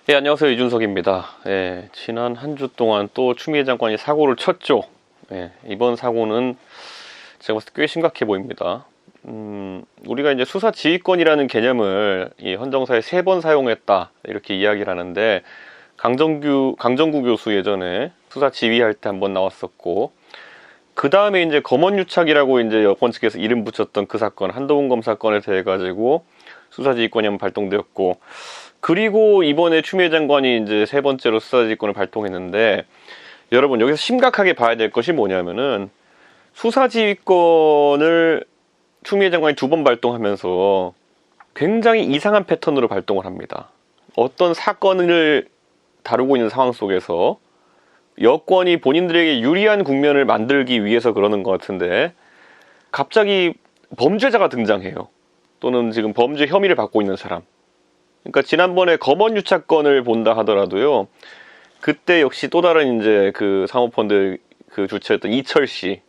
예, 안녕하세요. 이준석입니다. 예, 지난 한 주 동안 또 추미애 장관이 사고를 쳤죠. 예, 이번 사고는 제가 봤을 때 꽤 심각해 보입니다. 우리가 이제 수사 지휘권이라는 개념을 이 헌정사에 3번 사용했다, 이렇게 이야기를 하는데, 강정구 교수 예전에 수사 지휘할 때 한번 나왔었고, 그 다음에 이제 검언유착이라고 이제 여권 측에서 이름 붙였던 그 사건, 한동훈 검사 건에 대해 가지고 수사 지휘권이 한번 발동되었고, 그리고 이번에 추미애 장관이 이제 3번째로 수사지휘권을 발동했는데, 여러분 여기서 심각하게 봐야 될 것이 뭐냐면은, 수사지휘권을 추미애 장관이 2번 발동하면서 굉장히 이상한 패턴으로 발동을 합니다. 어떤 사건을 다루고 있는 상황 속에서 여권이 본인들에게 유리한 국면을 만들기 위해서 그러는 것 같은데, 갑자기 범죄자가 등장해요. 또는 지금 범죄 혐의를 받고 있는 사람. 그러니까 지난번에 검언유착건을 본다 하더라도요, 그때 역시 또 다른 이제 그 사모펀드 그 주체였던 이철 씨,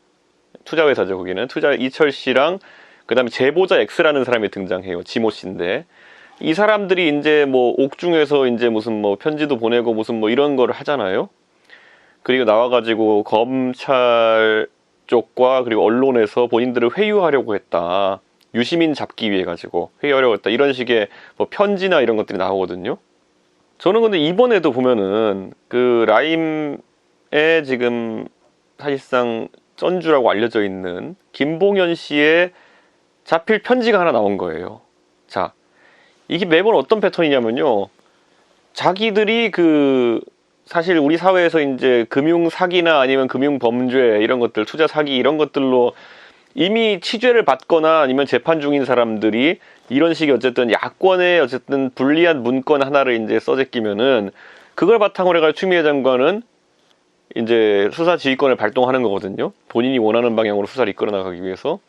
투자회사죠, 거기는. 이철 씨랑 그 다음에 제보자 X라는 사람이 등장해요. 지모 씨인데. 이 사람들이 이제 뭐 옥중에서 이제 무슨 뭐 편지도 보내고 무슨 뭐 이런 거를 하잖아요. 그리고 나와가지고 검찰 쪽과 그리고 언론에서 본인들을 회유하려고 했다. 유시민 잡기 위해 가지고 회의하려고 했다, 이런 식의 뭐 편지나 이런 것들이 나오거든요. 저는 근데 이번에도 보면은 그 라임에 지금 사실상 쩐주라고 알려져 있는 김봉현 씨의 자필 편지가 하나 나온 거예요. 자, 이게 매번 어떤 패턴이냐면요, 자기들이 그 사실 우리 사회에서 이제 금융 사기나 아니면 금융 범죄 이런 것들, 투자 사기 이런 것들로 이미 취재를 받거나 아니면 재판 중인 사람들이 이런 식의 어쨌든 야권의 어쨌든 불리한 문건 하나를 이제 써제끼면은, 그걸 바탕으로 해가지고 추미애 장관은 이제 수사 지휘권을 발동하는 거거든요. 본인이 원하는 방향으로 수사를 이끌어 나가기 위해서.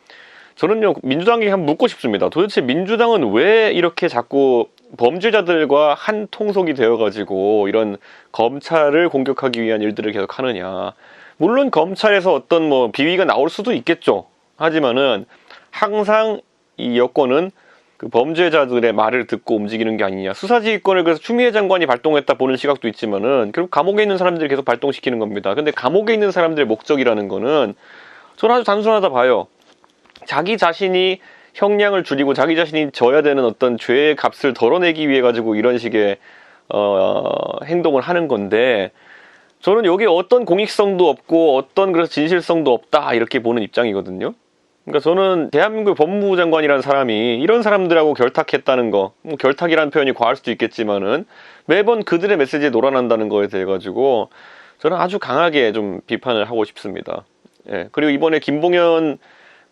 저는요, 민주당에게 한번 묻고 싶습니다. 도대체 민주당은 왜 이렇게 자꾸 범죄자들과 한 통속이 되어가지고 이런 검찰을 공격하기 위한 일들을 계속 하느냐. 물론 검찰에서 어떤 뭐 비위가 나올 수도 있겠죠. 하지만은 항상 이 여권은 그 범죄자들의 말을 듣고 움직이는 게 아니냐. 수사지휘권을 그래서 추미애 장관이 발동했다 보는 시각도 있지만은 결국 감옥에 있는 사람들이 계속 발동시키는 겁니다. 근데 감옥에 있는 사람들의 목적이라는 거는 저는 아주 단순하다 봐요. 자기 자신이 형량을 줄이고 자기 자신이 져야 되는 어떤 죄의 값을 덜어내기 위해 가지고 이런 식의 행동을 하는 건데, 저는 여기에 어떤 공익성도 없고 어떤 그래서 진실성도 없다, 이렇게 보는 입장이거든요. 그러니까 저는 대한민국 법무부 장관이라는 사람이 이런 사람들하고 결탁했다는 거, 뭐 결탁이라는 표현이 과할 수도 있겠지만은 매번 그들의 메시지에 놀아난다는 거에 대해 가지고 저는 아주 강하게 좀 비판을 하고 싶습니다. 예. 그리고 이번에 김봉현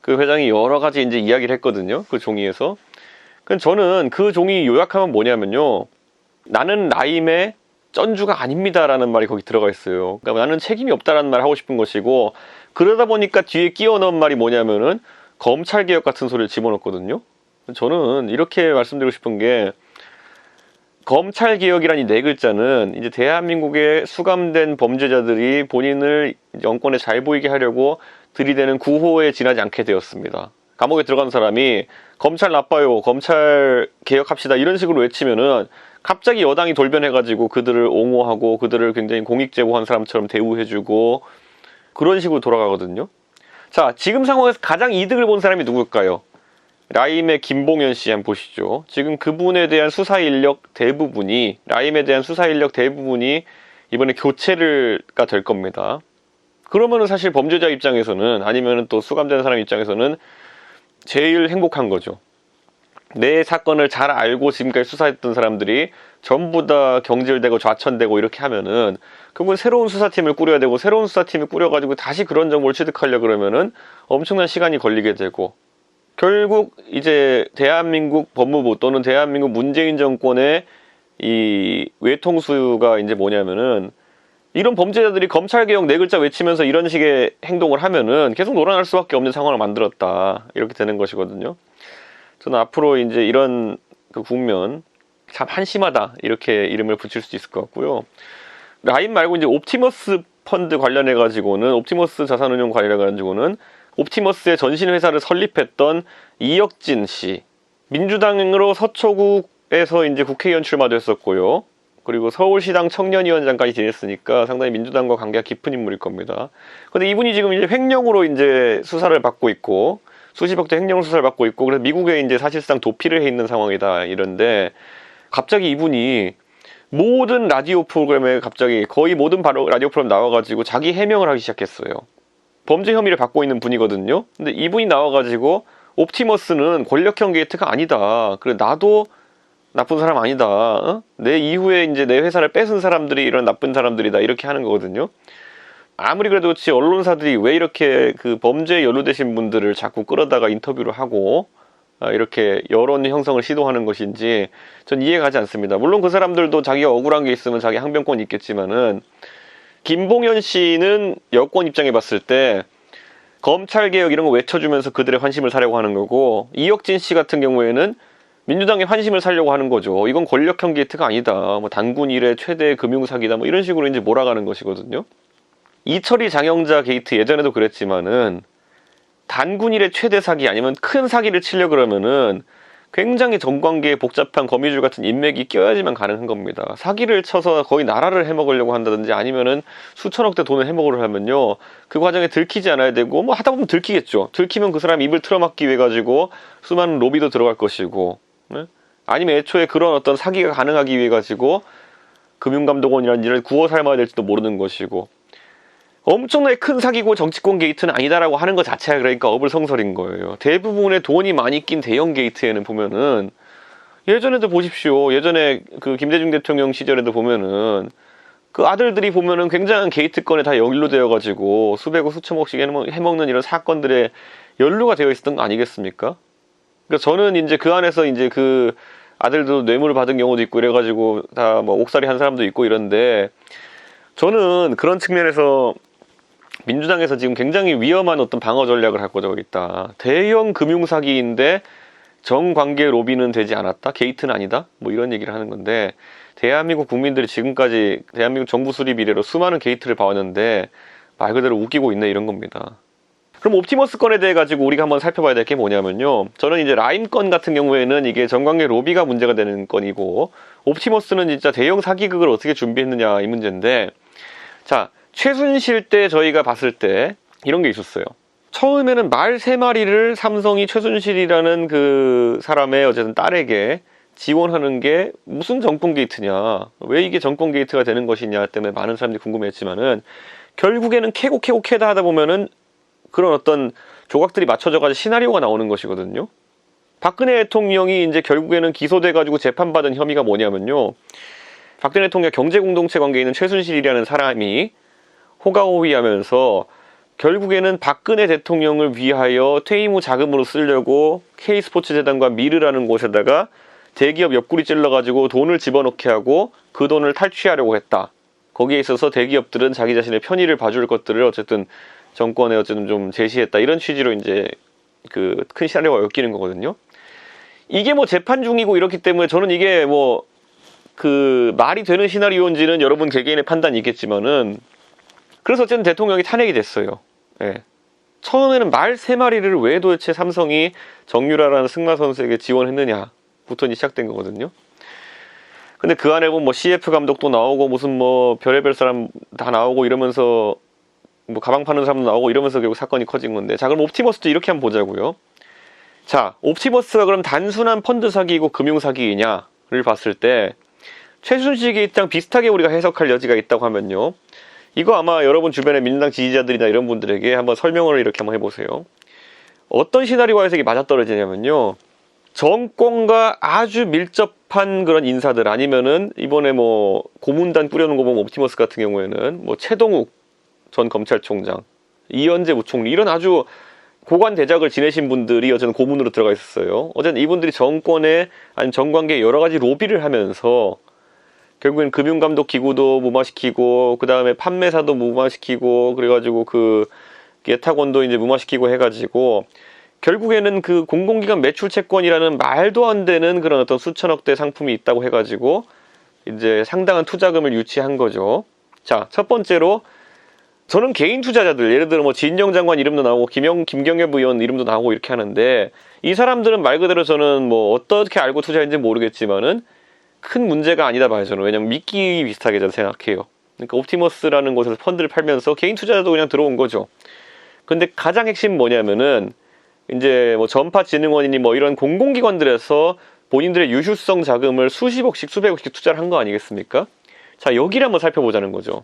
그 회장이 여러 가지 이제 이야기를 했거든요, 그 종이에서. 저는 그 종이 요약하면 뭐냐면요, 나는 라임의 쩐주가 아닙니다라는 말이 거기 들어가 있어요. 그러니까 나는 책임이 없다라는 말을 하고 싶은 것이고, 그러다 보니까 뒤에 끼워 넣은 말이 뭐냐면은 검찰개혁 같은 소리를 집어넣거든요. 저는 이렇게 말씀드리고 싶은 게, 검찰개혁이란 이 4글자는 이제 대한민국의 수감된 범죄자들이 본인을 정권에 잘 보이게 하려고 들이대는 구호에 지나지 않게 되었습니다. 감옥에 들어간 사람이 검찰 나빠요, 검찰 개혁합시다 이런 식으로 외치면은 갑자기 여당이 돌변해가지고 그들을 옹호하고 그들을 굉장히 공익제보한 사람처럼 대우해주고 그런 식으로 돌아가거든요. 자, 지금 상황에서 가장 이득을 본 사람이 누굴까요? 라임의 김봉현 씨 한번 보시죠. 지금 그분에 대한 수사 인력 대부분이, 라임에 대한 수사 인력 대부분이 이번에 교체가 될 겁니다. 그러면은 사실 범죄자 입장에서는, 아니면은 또 수감된 사람 입장에서는 제일 행복한 거죠. 내 사건을 잘 알고 지금까지 수사했던 사람들이 전부 다 경질되고 좌천되고 이렇게 하면은, 그러면 새로운 수사팀을 꾸려야 되고, 새로운 수사팀을 꾸려가지고 다시 그런 정보를 취득하려 그러면은 엄청난 시간이 걸리게 되고, 결국 이제 대한민국 법무부 또는 대한민국 문재인 정권의 이 외통수가 이제 뭐냐면은, 이런 범죄자들이 검찰개혁 4글자 외치면서 이런 식의 행동을 하면은 계속 놀아날 수밖에 없는 상황을 만들었다, 이렇게 되는 것이거든요. 저는 앞으로 이제 이런 그 국면 참 한심하다, 이렇게 이름을 붙일 수 있을 것 같고요. 라임 말고 이제 옵티머스 펀드 관련해 가지고는, 옵티머스 자산운용 관련해 가지고는 옵티머스의 전신회사를 설립했던 이혁진 씨, 민주당으로 서초구에서 이제 국회의원 출마도 했었고요. 그리고 서울시당 청년위원장까지 지냈으니까 상당히 민주당과 관계가 깊은 인물일 겁니다. 근데 이분이 지금 이제 횡령으로 이제 수사를 받고 있고, 수십억대 횡령 수사를 받고 있고, 그래서 미국에 이제 사실상 도피를 해 있는 상황이다, 이런데, 갑자기 이분이 모든 라디오 프로그램에 갑자기 거의 모든 라디오 프로그램 나와가지고 자기 해명을 하기 시작했어요. 범죄 혐의를 받고 있는 분이거든요. 근데 이분이 나와가지고 옵티머스는 권력형 게이트가 아니다. 그래 나도 나쁜 사람 아니다. 어? 내 이후에 이제 내 회사를 뺏은 사람들이 이런 나쁜 사람들이다. 이렇게 하는 거거든요. 아무리 그래도 그렇지 언론사들이 왜 이렇게 그 범죄에 연루되신 분들을 자꾸 끌어다가 인터뷰를 하고 이렇게 여론 형성을 시도하는 것인지 전 이해가 가지 않습니다. 물론 그 사람들도 자기가 억울한 게 있으면 자기 항변권이 있겠지만은 김봉현 씨는 여권 입장에 봤을 때 검찰개혁 이런 거 외쳐주면서 그들의 환심을 사려고 하는 거고, 이혁진 씨 같은 경우에는 민주당의 환심을 사려고 하는 거죠. 이건 권력형 게이트가 아니다. 뭐 단군 이래 최대 금융사기다. 뭐 이런 식으로 이제 몰아가는 것이거든요. 이철이 장영자 게이트 예전에도 그랬지만은 단군 이래 최대 사기 아니면 큰 사기를 치려 그러면은 굉장히 정관계에 복잡한 거미줄 같은 인맥이 껴야지만 가능한 겁니다. 사기를 쳐서 거의 나라를 해먹으려고 한다든지 아니면은 수천억대 돈을 해먹으려 하면요, 그 과정에 들키지 않아야 되고, 뭐 하다 보면 들키겠죠. 들키면 그 사람 입을 틀어막기 위해 가지고 수많은 로비도 들어갈 것이고, 네? 아니면 애초에 그런 어떤 사기가 가능하기 위해 가지고 금융감독원이라는 일을 구워 삶아야 될지도 모르는 것이고, 엄청나게 큰 사기고 정치권 게이트는 아니다라고 하는 것 자체가 그러니까 어불성설인 거예요. 대부분의 돈이 많이 낀 대형 게이트에는 보면은, 예전에도 보십시오. 예전에 그 김대중 대통령 시절에도 보면은 그 아들들이 보면은 굉장한 게이트건에 다 연루되어가지고 수백억 수천억씩 해먹는 이런 사건들에 연루가 되어 있었던 거 아니겠습니까? 그러니까 저는 이제 그 안에서 이제 그 아들도 뇌물을 받은 경우도 있고 이래가지고 다 뭐 옥살이 한 사람도 있고 이런데, 저는 그런 측면에서 민주당에서 지금 굉장히 위험한 어떤 방어 전략을 할 거라고 있다. 대형 금융사기인데 정관계 로비는 되지 않았다? 게이트는 아니다? 뭐 이런 얘기를 하는 건데, 대한민국 국민들이 지금까지 대한민국 정부 수립 이래로 수많은 게이트를 봐왔는데 말 그대로 웃기고 있네, 이런 겁니다. 그럼 옵티머스 건에 대해 가지고 우리가 한번 살펴봐야 될 게 뭐냐면요, 저는 이제 라임 건 같은 경우에는 이게 정관계 로비가 문제가 되는 건이고, 옵티머스는 진짜 대형 사기극을 어떻게 준비했느냐 이 문제인데, 자, 최순실 때 저희가 봤을 때 이런 게 있었어요. 처음에는 말 3마리를 삼성이 최순실이라는 그 사람의 어쨌든 딸에게 지원하는 게 무슨 정권 게이트냐, 왜 이게 정권 게이트가 되는 것이냐 때문에 많은 사람들이 궁금해했지만은, 결국에는 캐고 캐다 하다 보면은 그런 어떤 조각들이 맞춰져가지고 시나리오가 나오는 것이거든요. 박근혜 대통령이 이제 결국에는 기소돼가지고 재판받은 혐의가 뭐냐면요, 박근혜 대통령 경제공동체 관계에 있는 최순실이라는 사람이 호가호위하면서 결국에는 박근혜 대통령을 위하여 퇴임 후 자금으로 쓰려고 K스포츠재단과 미르라는 곳에다가 대기업 옆구리 찔러가지고 돈을 집어넣게 하고 그 돈을 탈취하려고 했다. 거기에 있어서 대기업들은 자기 자신의 편의를 봐줄 것들을 어쨌든 정권에 어쨌든 좀 제시했다. 이런 취지로 이제 그 큰 시나리오가 엮이는 거거든요. 이게 뭐 재판 중이고 이렇기 때문에 저는 이게 뭐 그 말이 되는 시나리오인지는 여러분 개개인의 판단이 있겠지만은, 그래서 어쨌든 대통령이 탄핵이 됐어요. 예. 처음에는 말 3마리를 왜 도대체 삼성이 정유라라는 승마 선수에게 지원했느냐부터 시작된 거거든요. 근데 그 안에 보면 뭐 CF 감독도 나오고 무슨 뭐 별의별 사람 다 나오고 이러면서 뭐 가방 파는 사람도 나오고 이러면서 결국 사건이 커진 건데, 자, 그럼 옵티머스도 이렇게 한번 보자고요. 자, 옵티머스가 그럼 단순한 펀드 사기이고 금융 사기이냐를 봤을 때 최순실 게이트랑 비슷하게 우리가 해석할 여지가 있다고 하면요, 이거 아마 여러분 주변의 민주당 지지자들이나 이런 분들에게 한번 설명을 이렇게 한번 해보세요. 어떤 시나리오 해석이 맞아떨어지냐면요, 정권과 아주 밀접한 그런 인사들, 아니면은 이번에 뭐 고문단 꾸려놓은 거 보면 옵티머스 같은 경우에는 뭐 최동욱 전 검찰총장, 이현재 부총리, 이런 아주 고관 대작을 지내신 분들이 어쨌든 고문으로 들어가 있었어요. 어쨌든 이분들이 정권에 아니면 정관계에 여러 가지 로비를 하면서 결국엔 금융감독 기구도 무마시키고, 그 다음에 판매사도 무마시키고, 그래가지고 그 예탁원도 이제 무마시키고 해가지고 결국에는 그 공공기관 매출 채권이라는 말도 안 되는 그런 어떤 수천억대 상품이 있다고 해가지고 이제 상당한 투자금을 유치한 거죠. 자, 첫 번째로 저는 개인 투자자들, 예를 들어 뭐 진영 장관 이름도 나오고 김경엽 의원 이름도 나오고 이렇게 하는데, 이 사람들은 말 그대로 저는 뭐 어떻게 알고 투자했는지 모르겠지만은 큰 문제가 아니다 봐요, 저는. 왜냐면 미끼 비슷하게 저는 생각해요. 그러니까 옵티머스라는 곳에서 펀드를 팔면서 개인 투자자도 그냥 들어온 거죠. 근데 가장 핵심 뭐냐면은 이제 뭐 전파진흥원이니 뭐 이런 공공기관들에서 본인들의 유휴성 자금을 수십억씩 수백억씩 투자를 한 거 아니겠습니까? 자, 여기를 한번 살펴보자는 거죠.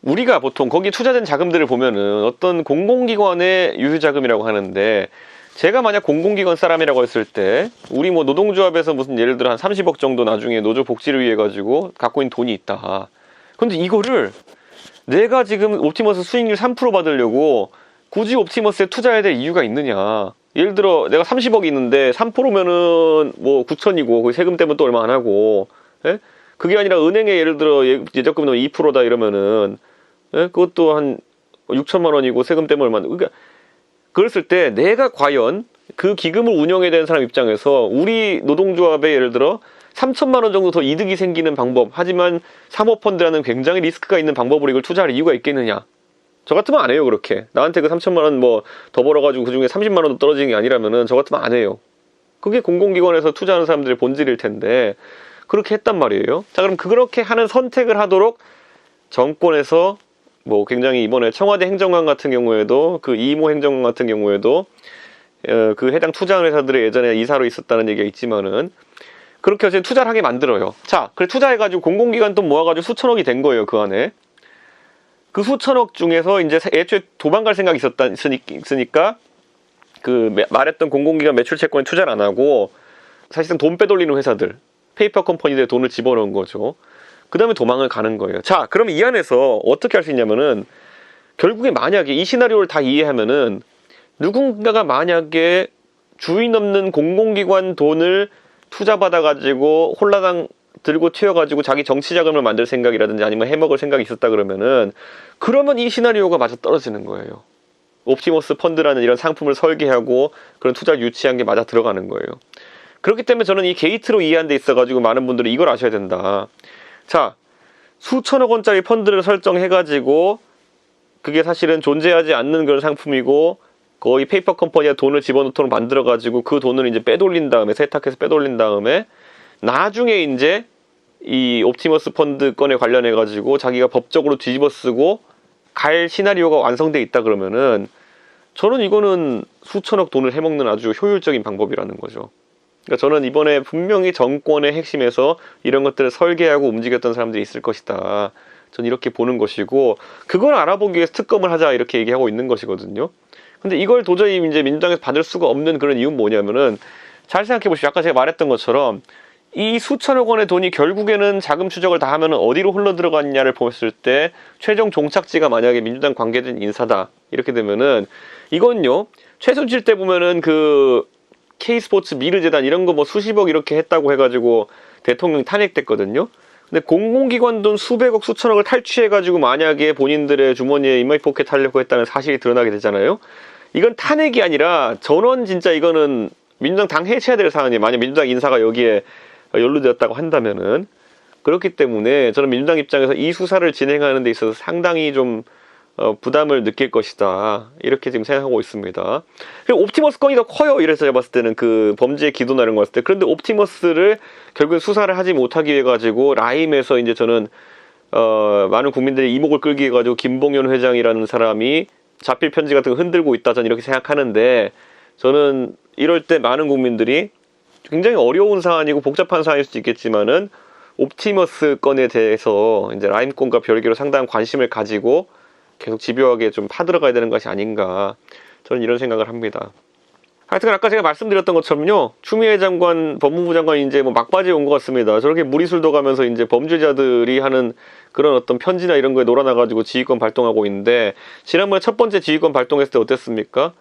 우리가 보통 거기 투자된 자금들을 보면은 어떤 공공기관의 유휴자금이라고 하는데, 제가 만약 공공기관 사람이라고 했을 때 우리 뭐 노동조합에서 무슨 예를 들어 한 30억 정도 나중에 노조 복지를 위해 가지고 갖고 있는 돈이 있다. 근데 이거를 내가 지금 옵티머스 수익률 3% 받으려고 굳이 옵티머스에 투자해야 될 이유가 있느냐. 예를 들어 내가 30억이 있는데 3%면은 뭐 9천이고 그 세금 때문에 또 얼마 안 하고, 예? 그게 아니라 은행에 예를 들어 예적금 넣으면 2%다 이러면은, 예? 그것도 한 6천만 원이고 세금 때문에 얼마 안, 그러니까 그랬을 때 내가 과연 그 기금을 운영해야 되는 사람 입장에서 우리 노동조합에 예를 들어 3천만 원 정도 더 이득이 생기는 방법, 하지만 사모펀드라는 굉장히 리스크가 있는 방법으로 이걸 투자할 이유가 있겠느냐. 저 같으면 안 해요. 그렇게 나한테 그 3천만 원 뭐 더 벌어가지고 그중에 30만 원도 떨어지는 게 아니라면은 저 같으면 안 해요. 그게 공공기관에서 투자하는 사람들의 본질일 텐데 그렇게 했단 말이에요. 자, 그럼 그렇게 하는 선택을 하도록 정권에서 뭐 굉장히 이번에 청와대 행정관 같은 경우에도 그 이모 행정관 같은 경우에도 그 해당 투자하는 회사들의 예전에 이사로 있었다는 얘기가 있지만은 그렇게 어쨌든 투자를 하게 만들어요. 자, 그래 투자해가지고 공공기관 돈 모아가지고 수천억이 된 거예요. 그 안에. 그 수천억 중에서 이제 애초에 도망갈 생각이 있으니까 그 말했던 공공기관 매출채권에 투자를 안 하고 사실상 돈 빼돌리는 회사들, 페이퍼 컴퍼니들의 돈을 집어넣은 거죠. 그 다음에 도망을 가는 거예요. 자, 그럼 이 안에서 어떻게 할 수 있냐면은 결국에 만약에 이 시나리오를 다 이해하면은 누군가가 만약에 주인 없는 공공기관 돈을 투자받아가지고 홀라당 들고 튀어가지고 자기 정치자금을 만들 생각이라든지 아니면 해먹을 생각이 있었다 그러면은 그러면 이 시나리오가 맞아 떨어지는 거예요. 옵티머스 펀드라는 이런 상품을 설계하고 그런 투자를 유치한 게 맞아 들어가는 거예요. 그렇기 때문에 저는 이 게이트로 이해한 데 있어가지고 많은 분들이 이걸 아셔야 된다. 자, 수천억 원짜리 펀드를 설정해가지고 그게 사실은 존재하지 않는 그런 상품이고 거의 페이퍼 컴퍼니가 돈을 집어넣도록 만들어가지고 그 돈을 이제 빼돌린 다음에 세탁해서 빼돌린 다음에 나중에 이제 이 옵티머스 펀드 건에 관련해가지고 자기가 법적으로 뒤집어 쓰고 갈 시나리오가 완성돼 있다 그러면은 저는 이거는 수천억 돈을 해먹는 아주 효율적인 방법이라는 거죠. 그러니까 저는 이번에 분명히 정권의 핵심에서 이런 것들을 설계하고 움직였던 사람들이 있을 것이다. 저는 이렇게 보는 것이고 그걸 알아보기 위해서 특검을 하자 이렇게 얘기하고 있는 것이거든요. 근데 이걸 도저히 이제 민주당에서 받을 수가 없는 그런 이유는 뭐냐면은 잘 생각해 보십시오. 아까 제가 말했던 것처럼 이 수천억 원의 돈이 결국에는 자금 추적을 다 하면 어디로 흘러 들어갔냐를 보았을 때 최종 종착지가 만약에 민주당 관계된 인사다 이렇게 되면은 이건요 최순실 때 보면은 그 K스포츠 미르재단 이런 거 뭐 수십억 이렇게 했다고 해가지고 대통령이 탄핵됐거든요. 근데 공공기관 돈 수백억 수천억을 탈취해가지고 만약에 본인들의 주머니에 인마이 포켓 하려고 했다는 사실이 드러나게 되잖아요. 이건 탄핵이 아니라 전원 진짜 이거는 민주당 당 해체해야 될 사안이에요. 만약 민주당 인사가 여기에 연루되었다고 한다면은. 그렇기 때문에 저는 민주당 입장에서 이 수사를 진행하는 데 있어서 상당히 좀 부담을 느낄 것이다 이렇게 지금 생각하고 있습니다. 그리고 옵티머스 건이 더 커요. 이래서 제가 봤을 때는 그 범죄 기도나 이런 거 봤을 때. 그런데 옵티머스를 결국엔 수사를 하지 못하기 위해 가지고 라임에서 이제 저는 많은 국민들의 이목을 끌기 위해 가지고 김봉현 회장이라는 사람이 자필 편지 같은 거 흔들고 있다 저는 이렇게 생각하는데 저는 이럴 때 많은 국민들이 굉장히 어려운 사안이고 복잡한 사안일 수도 있겠지만은 옵티머스 건에 대해서 이제 라임 건과 별개로 상당한 관심을 가지고 계속 집요하게 좀 파들어가야 되는 것이 아닌가 저는 이런 생각을 합니다. 하여튼 아까 제가 말씀드렸던 것처럼요 추미애 장관 법무부 장관이 이제 뭐 막바지에 온 것 같습니다. 저렇게 무리술도 가면서 이제 범죄자들이 하는 그런 어떤 편지나 이런 거에 놀아나가지고 지휘권 발동하고 있는데 지난번에 첫 번째 지휘권 발동했을 때 어땠습니까?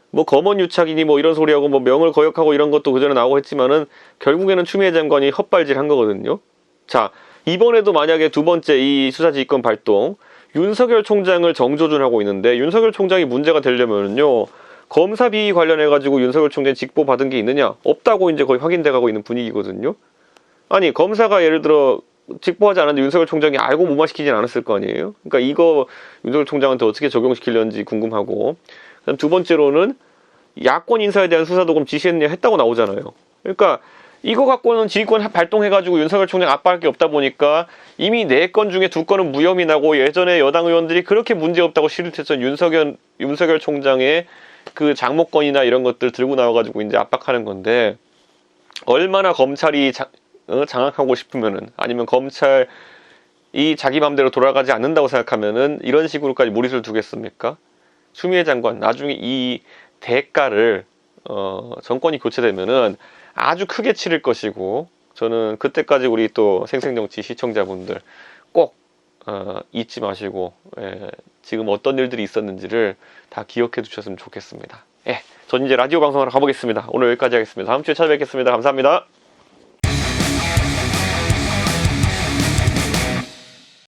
뭐 검언유착이니 뭐 이런 소리하고 뭐 명을 거역하고 이런 것도 그전에 나오고 했지만은 결국에는 추미애 장관이 헛발질한 거거든요. 자, 이번에도 만약에 두 번째 이 수사지휘권 발동 윤석열 총장을 정조준하고 있는데 윤석열 총장이 문제가 되려면요 검사 비위 관련해가지고 윤석열 총장이 직보 받은 게 있느냐 없다고 이제 거의 확인돼가고 있는 분위기거든요. 아니 검사가 예를 들어 직보하지 않았는데 윤석열 총장이 알고 무마시키진 않았을 거 아니에요. 그러니까 이거 윤석열 총장한테 어떻게 적용시키려는지 궁금하고 그다음 두 번째로는 야권 인사에 대한 수사도 그럼 지시했냐 했다고 나오잖아요. 그러니까 이거 갖고는 지휘권 발동해가지고 윤석열 총장 압박할 게 없다 보니까 이미 4건 중에 2건은 무혐의 나고 예전에 여당 의원들이 그렇게 문제없다고 싫댔던 윤석열 총장의 그 장모권이나 이런 것들 들고 나와가지고 이제 압박하는 건데, 얼마나 검찰이 장악하고 싶으면은, 아니면 검찰이 자기 맘대로 돌아가지 않는다고 생각하면은 이런 식으로까지 무리수를 두겠습니까? 추미애 장관 나중에 이 대가를 정권이 교체되면은 아주 크게 치를 것이고, 저는 그때까지 우리 또 생생정치 시청자분들 꼭 잊지 마시고, 지금 어떤 일들이 있었는지를 다 기억해 두셨으면 좋겠습니다. 전 이제 라디오 방송하러 가보겠습니다. 오늘 여기까지 하겠습니다. 다음 주에 찾아뵙겠습니다. 감사합니다.